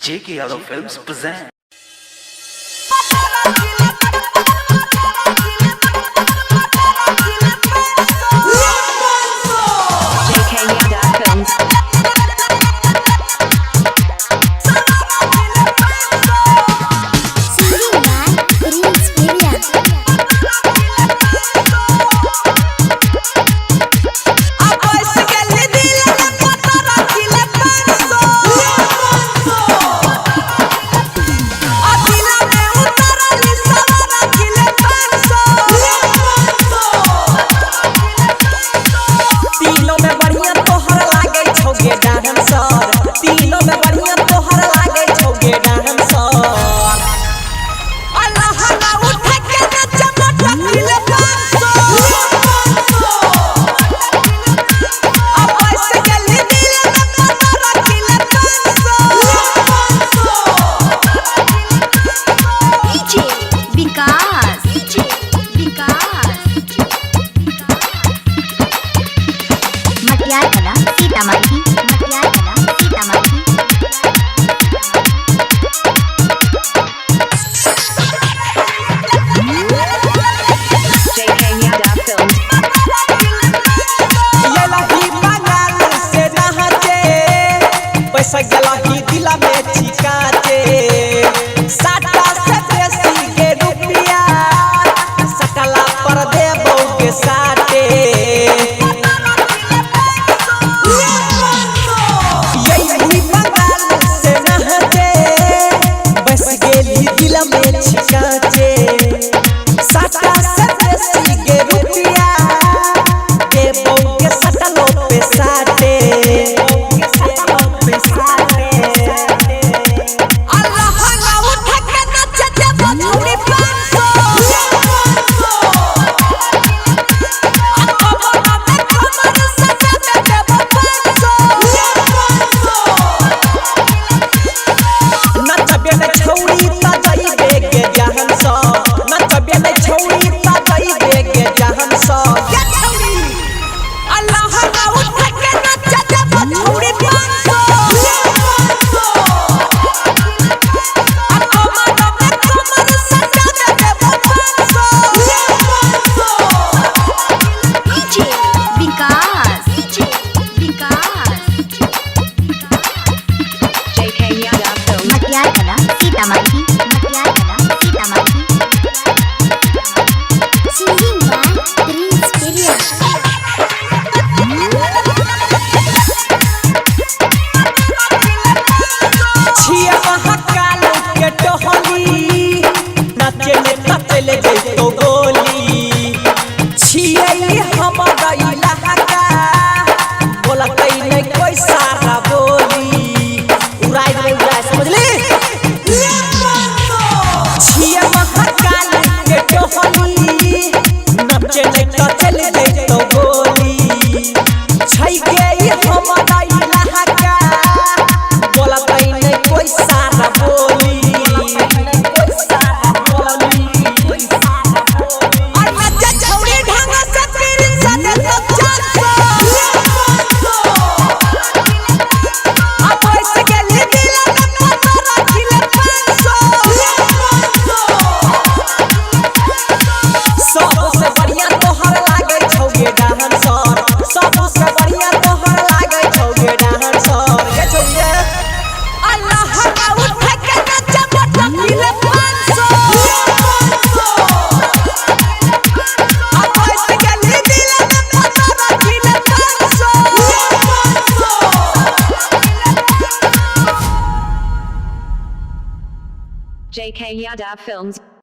JK Yadav Films present. JK Yadav Films. गला ही दिला में छिकाते साटा से बेसी के रुपया सकला पर देबो के साटे यही बंगाल से नहते बस गेली दिला में छिकाते साटा से बेसी के रुपया देबो के सकलो पे साटे JK Yadav Films.